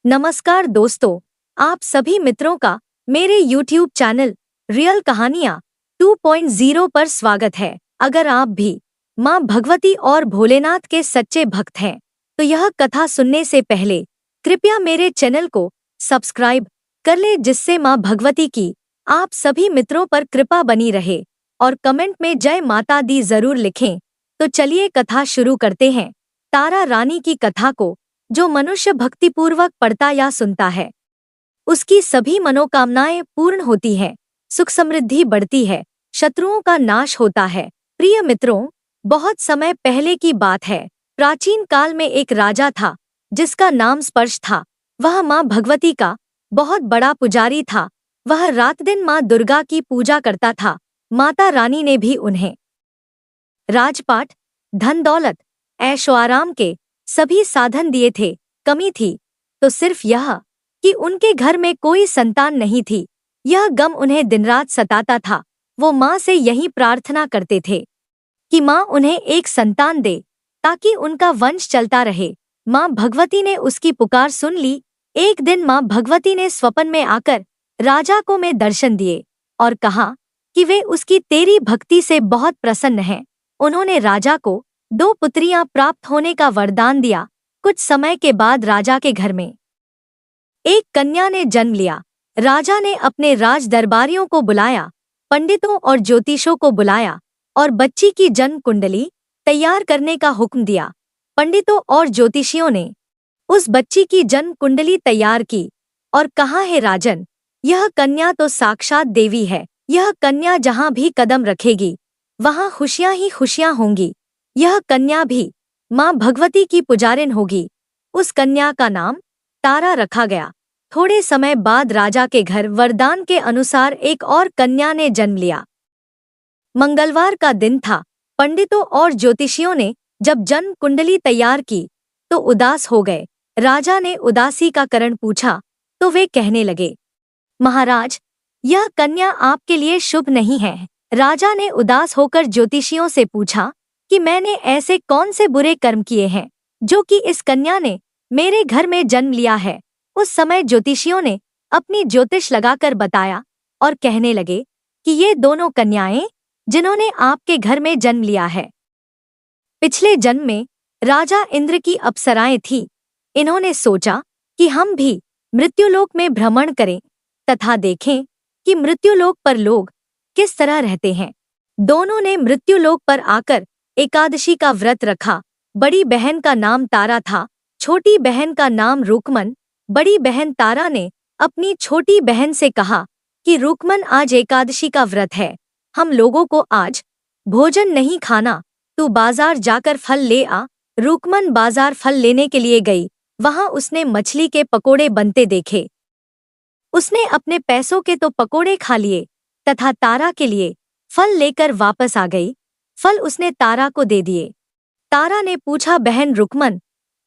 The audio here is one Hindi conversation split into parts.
नमस्कार दोस्तों, आप सभी मित्रों का मेरे YouTube चैनल रियल कहानियाँ 2.0 पर स्वागत है। अगर आप भी माँ भगवती और भोलेनाथ के सच्चे भक्त हैं, तो यह कथा सुनने से पहले कृपया मेरे चैनल को सब्सक्राइब कर ले, जिससे माँ भगवती की आप सभी मित्रों पर कृपा बनी रहे और कमेंट में जय माता दी जरूर लिखें। तो चलिए कथा शुरू करते हैं। तारा रानी की कथा को जो मनुष्य भक्तिपूर्वक पढ़ता या सुनता है, उसकी सभी मनोकामनाएं पूर्ण होती हैं, सुख समृद्धि बढ़ती है, शत्रुओं का नाश होता है। प्रिय मित्रों, बहुत समय पहले की बात है। प्राचीन काल में एक राजा था जिसका नाम स्पर्श था। वह माँ भगवती का बहुत बड़ा पुजारी था। वह रात दिन माँ दुर्गा की पूजा करता था। माता रानी ने भी उन्हें राजपाट, धन दौलत, ऐशो आराम के सभी साधन दिए थे। कमी थी तो सिर्फ यह कि उनके घर में कोई संतान नहीं थी। यह गम उन्हें दिन रात सताता था। वो माँ से यही प्रार्थना करते थे कि माँ उन्हें एक संतान दे ताकि उनका वंश चलता रहे। माँ भगवती ने उसकी पुकार सुन ली। एक दिन माँ भगवती ने स्वप्न में आकर राजा को में दर्शन दिए और कहा कि वे उसकी तेरी भक्ति से बहुत प्रसन्न हैं। उन्होंने राजा को 2 पुत्रियां प्राप्त होने का वरदान दिया। कुछ समय के बाद राजा के घर में एक कन्या ने जन्म लिया। राजा ने अपने राज दरबारियों को बुलाया, पंडितों और ज्योतिषों को बुलाया और बच्ची की जन्म कुंडली तैयार करने का हुक्म दिया। पंडितों और ज्योतिषियों ने उस बच्ची की जन्म कुंडली तैयार की और कहा, है राजन, यह कन्या तो साक्षात देवी है। यह कन्या जहाँ भी कदम रखेगी वहाँ खुशियाँ ही खुशियाँ होंगी। यह कन्या भी माँ भगवती की पुजारिन होगी। उस कन्या का नाम तारा रखा गया। थोड़े समय बाद राजा के घर वरदान के अनुसार एक और कन्या ने जन्म लिया। मंगलवार का दिन था। पंडितों और ज्योतिषियों ने जब जन्म कुंडली तैयार की तो उदास हो गए। राजा ने उदासी का कारण पूछा तो वे कहने लगे, महाराज, यह कन्या आपके लिए शुभ नहीं है। राजा ने उदास होकर ज्योतिषियों से पूछा कि मैंने ऐसे कौन से बुरे कर्म किए हैं जो कि इस कन्या ने मेरे घर में जन्म लिया है। उस समय ज्योतिषियों ने अपनी ज्योतिष लगाकर बताया और कहने लगे कि ये दोनों कन्याएं जिन्होंने आपके घर में जन्म लिया है, पिछले जन्म में राजा इंद्र की अप्सराएं थीं। इन्होंने सोचा कि हम भी मृत्युलोक में भ्रमण करें तथा देखें कि मृत्युलोक पर लोग किस तरह रहते हैं। दोनों ने मृत्युलोक पर आकर एकादशी का व्रत रखा। बड़ी बहन का नाम तारा था, छोटी बहन का नाम रुकमन। बड़ी बहन तारा ने अपनी छोटी बहन से कहा कि रुकमन, आज एकादशी का व्रत है, हम लोगों को आज भोजन नहीं खाना, तू बाजार जाकर फल ले आ। रुकमन बाजार फल लेने के लिए गई। वहां उसने मछली के पकोड़े बनते देखे। उसने अपने पैसों के तो पकोड़े खा लिए तथा तारा के लिए फल लेकर वापस आ गई। फल उसने तारा को दे दिए। तारा ने पूछा, बहन रुकमन,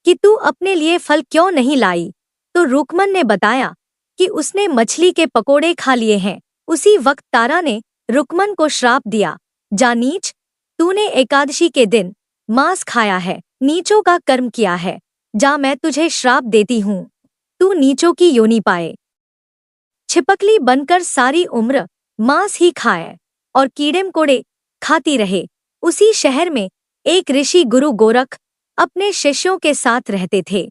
कि तू अपने लिए फल क्यों नहीं लाई? तो रुकमन ने बताया कि उसने मछली के पकोड़े खा लिए हैं। उसी वक्त तारा ने रुकमन को श्राप दिया, जा नीच, तूने एकादशी के दिन मांस खाया है, नीचों का कर्म किया है। जा, मैं तुझे श्राप देती हूँ, तू नीचों की योनि पाए। छिपकली बनकर सारी उम्र मांस ही खाए और कीड़े मकोड़े खाती रहे। उसी शहर में एक ऋषि गुरु गोरख अपने शिष्यों के साथ रहते थे।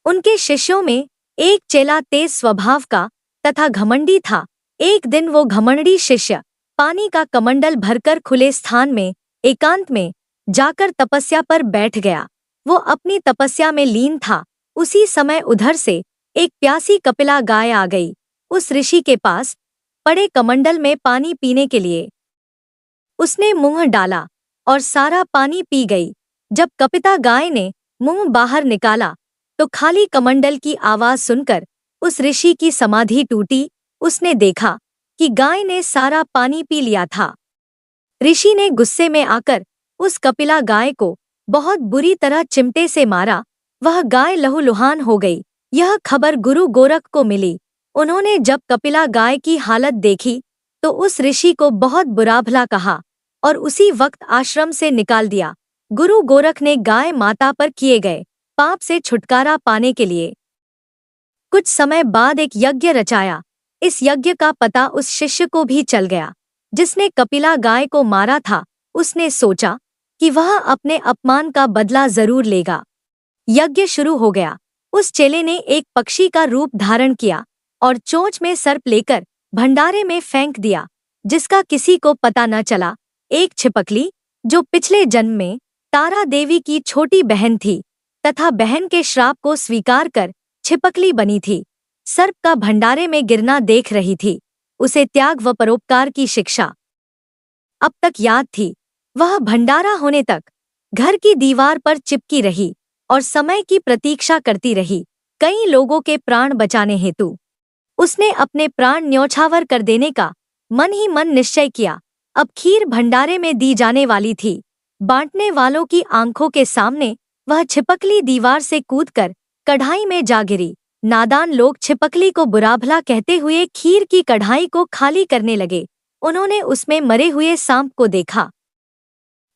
उनके शिष्यों में एक चेला तेज स्वभाव का तथा घमंडी था। एक दिन वो घमंडी शिष्य पानी का कमंडल भरकर खुले स्थान में एकांत में जाकर तपस्या पर बैठ गया। वो अपनी तपस्या में लीन था। उसी समय उधर से एक प्यासी कपिला गाय आ गई। उस ऋषि के पास पड़े कमंडल में पानी पीने के लिए उसने मुंह डाला और सारा पानी पी गई। जब कपिता गाय ने मुंह बाहर निकाला तो खाली कमंडल की आवाज सुनकर उस ऋषि की समाधि टूटी। उसने देखा कि गाय ने सारा पानी पी लिया था। ऋषि ने गुस्से में आकर उस कपिला गाय को बहुत बुरी तरह चिमटे से मारा। वह गाय लहूलुहान हो गई। यह खबर गुरु गोरख को मिली। उन्होंने जब कपिला गाय की हालत देखी तो उस ऋषि को बहुत बुरा भला कहा और उसी वक्त आश्रम से निकाल दिया। गुरु गोरख ने गाय माता पर किए गए पाप से छुटकारा पाने के लिए कुछ समय बाद एक यज्ञ रचाया। इस यज्ञ का पता उस शिष्य को भी चल गया जिसने कपिला गाय को मारा था। उसने सोचा कि वह अपने अपमान का बदला जरूर लेगा। यज्ञ शुरू हो गया। उस चेले ने एक पक्षी का रूप धारण किया और चोंच में सर्प लेकर भंडारे में फेंक दिया, जिसका किसी को पता न चला। एक छिपकली जो पिछले जन्म में तारा देवी की छोटी बहन थी तथा बहन के श्राप को स्वीकार कर छिपकली बनी थी, सर्प का भंडारे में गिरना देख रही थी। उसे त्याग व परोपकार की शिक्षा अब तक याद थी। वह भंडारा होने तक घर की दीवार पर चिपकी रही और समय की प्रतीक्षा करती रही, कई लोगों के प्राण बचाने हेतु। उसने अपने प्राण न्यौछावर कर देने का मन ही मन निश्चय किया। अब खीर भंडारे में दी जाने वाली थी। बांटने वालों की आंखों के सामने वह छिपकली दीवार से कूदकर कढ़ाई में जा गिरी। नादान लोग छिपकली को बुरा भला कहते हुए खीर की कढ़ाई को खाली करने लगे। उन्होंने उसमें मरे हुए सांप को देखा।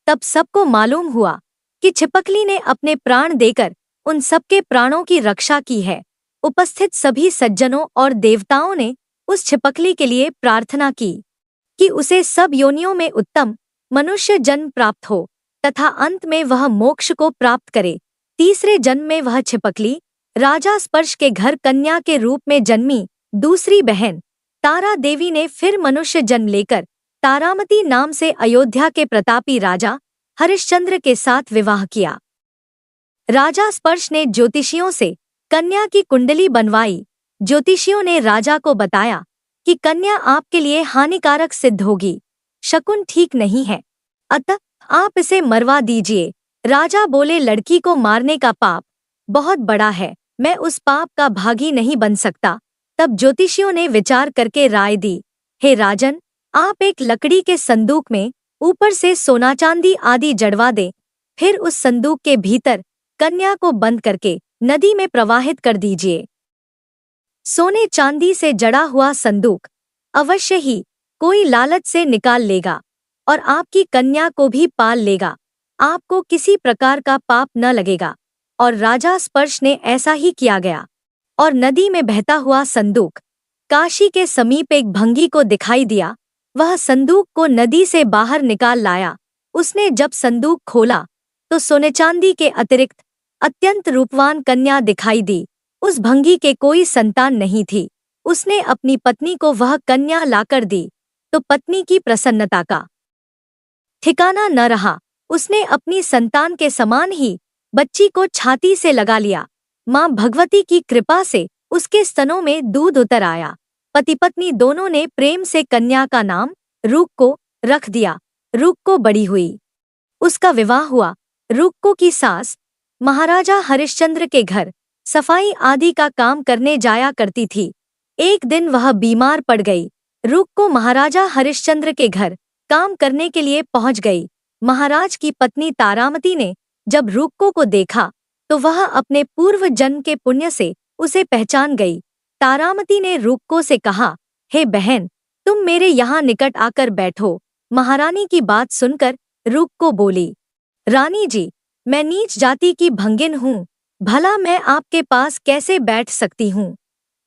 तब सबको मालूम हुआ कि छिपकली ने अपने प्राण देकर उन सबके प्राणों की रक्षा की है। उपस्थित सभी सज्जनों और देवताओं ने उस छिपकली के लिए प्रार्थना की कि उसे सब योनियों में उत्तम मनुष्य जन्म प्राप्त हो तथा अंत में वह मोक्ष को प्राप्त करे। तीसरे जन्म में वह छिपकली राजा स्पर्श के घर कन्या के रूप में जन्मी। दूसरी बहन तारा देवी ने फिर मनुष्य जन्म लेकर तारामती नाम से अयोध्या के प्रतापी राजा हरिश्चंद्र के साथ विवाह किया। राजा स्पर्श ने ज्योतिषियों से कन्या की कुंडली बनवाई। ज्योतिषियों ने राजा को बताया कि कन्या आपके लिए हानिकारक सिद्ध होगी, शकुन ठीक नहीं है, अतः आप इसे मरवा दीजिए। राजा बोले, लड़की को मारने का पाप बहुत बड़ा है, मैं उस पाप का भागी नहीं बन सकता। तब ज्योतिषियों ने विचार करके राय दी, हे राजन, आप एक लकड़ी के संदूक में ऊपर से सोना चांदी आदि जड़वा दें, फिर उस संदूक के भीतर कन्या को बंद करके नदी में प्रवाहित कर दीजिए। सोने चांदी से जड़ा हुआ संदूक अवश्य ही कोई लालच से निकाल लेगा और आपकी कन्या को भी पाल लेगा। आपको किसी प्रकार का पाप न लगेगा। और राजा स्पर्श ने ऐसा ही किया गया और नदी में बहता हुआ संदूक काशी के समीप एक भंगी को दिखाई दिया। वह संदूक को नदी से बाहर निकाल लाया। उसने जब संदूक खोला तो सोने चांदी के अतिरिक्त अत्यंत रूपवान कन्या दिखाई दी। उस भंगी के कोई संतान नहीं थी। उसने अपनी पत्नी को वह कन्या लाकर दी तो पत्नी की प्रसन्नता का ठिकाना न रहा। उसने अपनी संतान के समान ही बच्ची को छाती से लगा लिया। मां भगवती की कृपा से उसके स्तनों में दूध उतर आया। पति पत्नी दोनों ने प्रेम से कन्या का नाम रूक्को रख दिया। रूक्को बड़ी हुई, उसका विवाह हुआ। रूक्को की सास महाराजा हरिश्चंद्र के घर सफाई आदि का काम करने जाया करती थी। एक दिन वह बीमार पड़ गई। रूक्को महाराजा हरिश्चंद्र के घर काम करने के लिए पहुंच गई। महाराज की पत्नी तारामती ने जब रूक्को को देखा तो वह अपने पूर्व जन्म के पुण्य से उसे पहचान गई। तारामती ने रूक्को से कहा, हे बहन, तुम मेरे यहाँ निकट आकर बैठो। महारानी की बात सुनकर रूक्को बोली, रानी जी, मैं नीच जाति की भंगिन हूँ, भला मैं आपके पास कैसे बैठ सकती हूँ।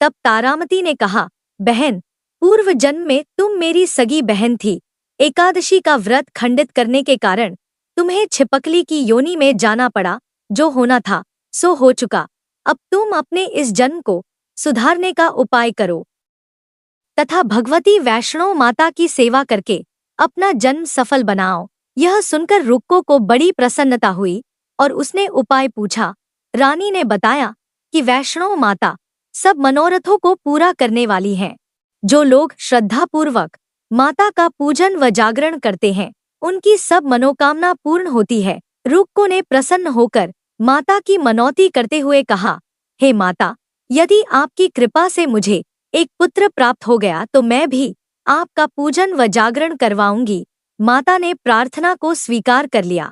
तब तारामती ने कहा, बहन, पूर्व जन्म में तुम मेरी सगी बहन थी। एकादशी का व्रत खंडित करने के कारण तुम्हें छिपकली की योनि में जाना पड़ा। जो होना था सो हो चुका। अब तुम अपने इस जन्म को सुधारने का उपाय करो तथा भगवती वैष्णो माता की सेवा करके अपना जन्म सफल बनाओ। यह सुनकर रूक्को को बड़ी प्रसन्नता हुई और उसने उपाय पूछा। रानी ने बताया कि वैष्णो माता सब मनोरथों को पूरा करने वाली हैं। जो लोग श्रद्धापूर्वक माता का पूजन व जागरण करते हैं, उनकी सब मनोकामना पूर्ण होती है। रूक्को ने प्रसन्न होकर माता की मनौती करते हुए कहा, हे माता, यदि आपकी कृपा से मुझे एक पुत्र प्राप्त हो गया तो मैं भी आपका पूजन व जागरण करवाऊंगी। माता ने प्रार्थना को स्वीकार कर लिया।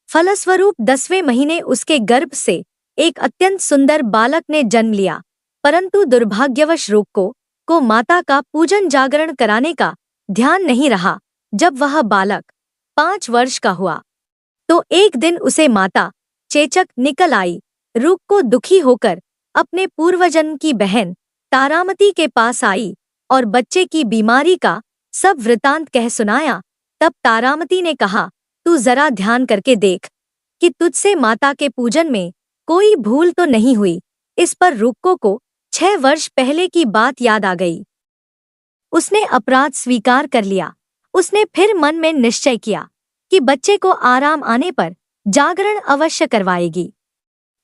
फलस्वरूप 10वें महीने उसके गर्भ से एक अत्यंत सुंदर बालक ने जन्म लिया। परंतु दुर्भाग्यवश रूक्को को माता का पूजन जागरण कराने का ध्यान नहीं रहा। जब वह बालक 5 वर्ष का हुआ तो एक दिन उसे माता चेचक निकल आई। रूक्को दुखी होकर अपने पूर्वजन्म की बहन तारामती के पास आई और बच्चे की बीमारी का सब वृतांत कह सुनाया। तब तारामती ने कहा, तू जरा ध्यान करके देख कि तुझसे माता के पूजन में कोई भूल तो नहीं हुई। इस पर रुक्को को 6 वर्ष पहले की बात याद आ गई। उसने अपराध स्वीकार कर लिया। उसने फिर मन में निश्चय किया कि बच्चे को आराम आने पर जागरण अवश्य करवाएगी।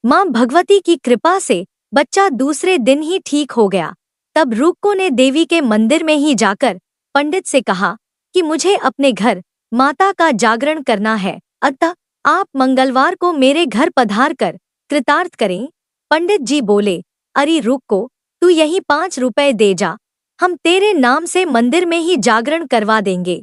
मां भगवती की कृपा से बच्चा दूसरे दिन ही ठीक हो गया। तब रुक्को ने देवी के मंदिर में ही जाकर पंडित से कहा कि मुझे अपने घर माता का जागरण करना है, अतः आप मंगलवार को मेरे घर पधार कर कृतार्थ करें। पंडित जी बोले, अरे रुक्को, तू यही 5 रुपए दे जा, हम तेरे नाम से मंदिर में ही जागरण करवा देंगे।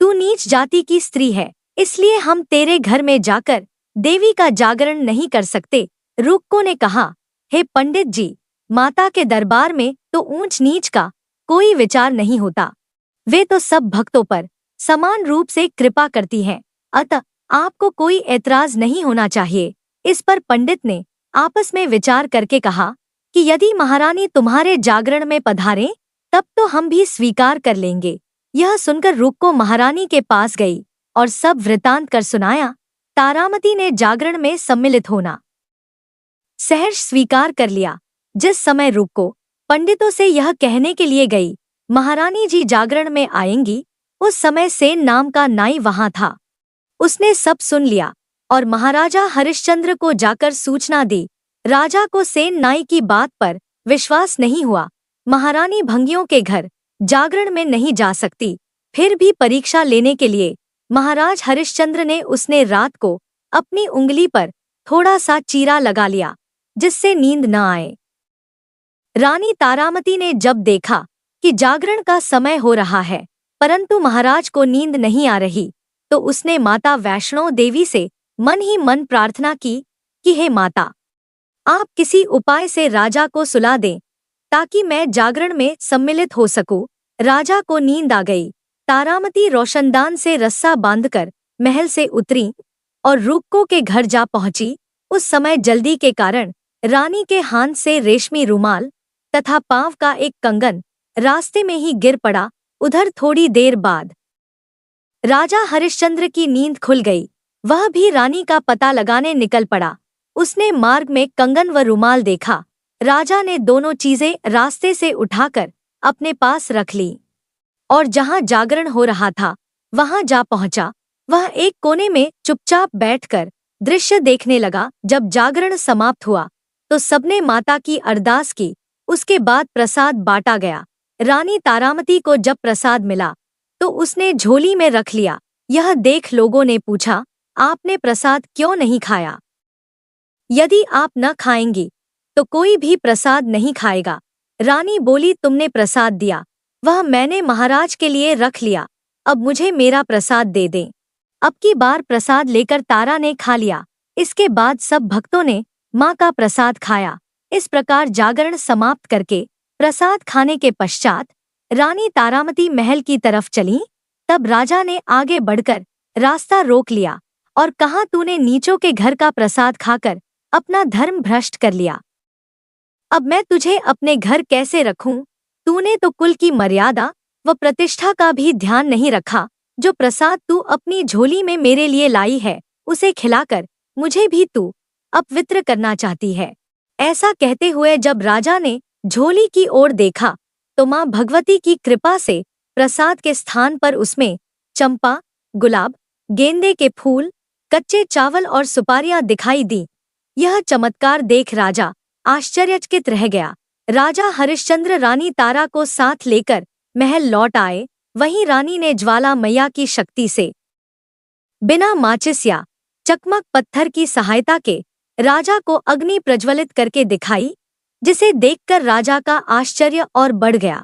तू नीच जाति की स्त्री है, इसलिए हम तेरे घर में जाकर देवी का जागरण नहीं कर सकते। रुक्को ने कहा, हे पंडित जी, माता के दरबार में तो ऊंच नीच का कोई विचार नहीं होता। वे तो सब भक्तों पर समान रूप से कृपा करती हैं, अतः आपको कोई ऐतराज नहीं होना चाहिए। इस पर पंडित ने आपस में विचार करके कहा कि यदि महारानी तुम्हारे जागरण में पधारें तब तो हम भी स्वीकार कर लेंगे। यह सुनकर रुक्को महारानी के पास गई और सब वृतांत कर सुनाया। तारामती ने जागरण में सम्मिलित होना सहर्ष स्वीकार कर लिया। जिस समय रुक्को पंडितों से यह कहने के लिए गई, महारानी जी जागरण में आएंगी, उस समय सेन नाम का नाई वहां था। उसने सब सुन लिया और महाराजा हरिश्चंद्र को जाकर सूचना दी। राजा को सेन नाई की बात पर विश्वास नहीं हुआ। महारानी भंगियों के घर जागरण में नहीं जा सकती। फिर भी परीक्षा लेने के लिए महाराज हरिश्चंद्र ने उसने रात को अपनी उंगली पर थोड़ा सा चीरा लगा लिया, जिससे नींद न आए। रानी तारामती ने जब देखा कि जागरण का समय हो रहा है परंतु महाराज को नींद नहीं आ रही, तो उसने माता वैष्णो देवी से मन ही मन प्रार्थना की कि हे माता, आप किसी उपाय से राजा को सुला दें ताकि मैं जागरण में सम्मिलित हो सकूं। राजा को नींद आ गई। तारामती रोशनदान से रस्सा बांधकर महल से उतरी और रुक्को के घर जा पहुंची। उस समय जल्दी के कारण रानी के हाथ से रेशमी रुमाल तथा पांव का एक कंगन रास्ते में ही गिर पड़ा। उधर थोड़ी देर बाद राजा हरिश्चंद्र की नींद खुल गई। वह भी रानी का पता लगाने निकल पड़ा। उसने मार्ग में कंगन व रुमाल देखा। राजा ने दोनों चीजें रास्ते से उठाकर अपने पास रख ली और जहां जागरण हो रहा था वहां जा पहुंचा। वह एक कोने में चुपचाप बैठकर दृश्य देखने लगा। जब जागरण समाप्त हुआ तो सबने माता की अरदास की। उसके बाद प्रसाद बांटा गया। रानी तारामती को जब प्रसाद मिला तो उसने झोली में रख लिया। यह देख लोगों ने पूछा, आपने प्रसाद क्यों नहीं खाया? यदि आप न खाएंगी तो कोई भी प्रसाद नहीं खाएगा। रानी बोली, तुमने प्रसाद दिया, वह मैंने महाराज के लिए रख लिया, अब मुझे मेरा प्रसाद दे दें। अब की बार प्रसाद लेकर तारा ने खा लिया। इसके बाद सब भक्तों ने माँ का प्रसाद खाया। इस प्रकार जागरण समाप्त करके प्रसाद खाने के पश्चात रानी तारामती महल की तरफ चली। तब राजा ने आगे बढ़कर रास्ता रोक लिया और कहा, तूने नीचों के घर का प्रसाद खाकर अपना धर्म भ्रष्ट कर लिया। अब मैं तुझे अपने घर कैसे रखूं? तूने तो कुल की मर्यादा व प्रतिष्ठा का भी ध्यान नहीं रखा। जो प्रसाद तू अपनी झोली में मेरे लिए लाई है उसे खिलाकर मुझे भी तू अपवित्र करना चाहती है। ऐसा कहते हुए जब राजा ने झोली की ओर देखा तो मां भगवती की कृपा से प्रसाद के स्थान पर उसमें चंपा, गुलाब, गेंदे के फूल, कच्चे चावल और सुपारियां दिखाई दी। यह चमत्कार देख राजा आश्चर्यचकित रह गया। राजा हरिश्चंद्र रानी तारा को साथ लेकर महल लौट आए। वहीं रानी ने ज्वाला मैया की शक्ति से बिना माचिस या चकमक पत्थर की सहायता के राजा को अग्नि प्रज्वलित करके दिखाई, जिसे देखकर राजा का आश्चर्य और बढ़ गया।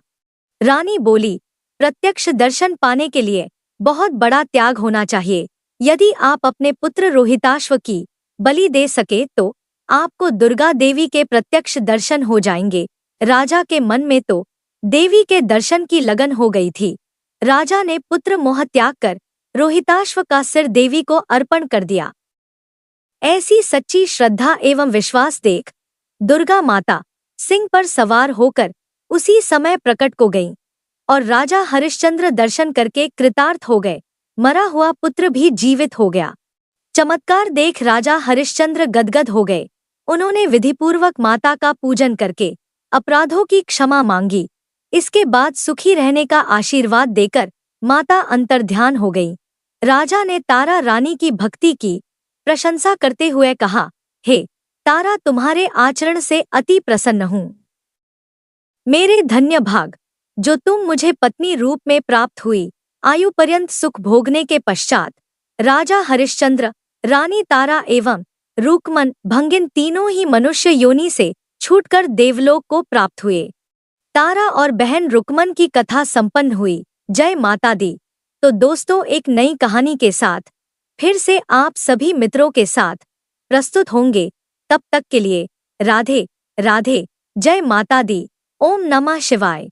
रानी बोली, प्रत्यक्ष दर्शन पाने के लिए बहुत बड़ा त्याग होना चाहिए। यदि आप अपने पुत्र रोहिताश्व की बलि दे सके तो आपको दुर्गा देवी के प्रत्यक्ष दर्शन हो जाएंगे। राजा के मन में तो देवी के दर्शन की लगन हो गई थी। राजा ने पुत्र मोह त्याग कर रोहिताश्व का सिर देवी को अर्पण कर दिया। ऐसी सच्ची श्रद्धा एवं विश्वास देख दुर्गा माता सिंह पर सवार होकर उसी समय प्रकट को गईं और राजा हरिश्चंद्र दर्शन करके कृतार्थ हो गए। मरा हुआ पुत्र भी जीवित हो गया। चमत्कार देख राजा हरिश्चंद्र गदगद हो गए। उन्होंने विधिपूर्वक माता का पूजन करके अपराधों की क्षमा मांगी। इसके बाद सुखी रहने का आशीर्वाद देकर माता अंतर्ध्यान हो गई। राजा ने तारा रानी की भक्ति की प्रशंसा करते हुए कहा, हे तारा, तुम्हारे आचरण से अति प्रसन्न हूँ। मेरे धन्य भाग, जो तुम मुझे पत्नी रूप में प्राप्त हुई। आयु पर्यंत सुख भोगने के पश्चात राजा हरिश्चंद्र, रानी तारा एवं रुकमन भंगिन तीनों ही मनुष्य योनि से छूटकर देवलोक को प्राप्त हुए। तारा और बहन रुकमन की कथा संपन्न हुई। जय माता दी। तो दोस्तों, एक नई कहानी के साथ फिर से आप सभी मित्रों के साथ प्रस्तुत होंगे। तब तक के लिए राधे राधे। जय माता दी। ओम नमः शिवाय।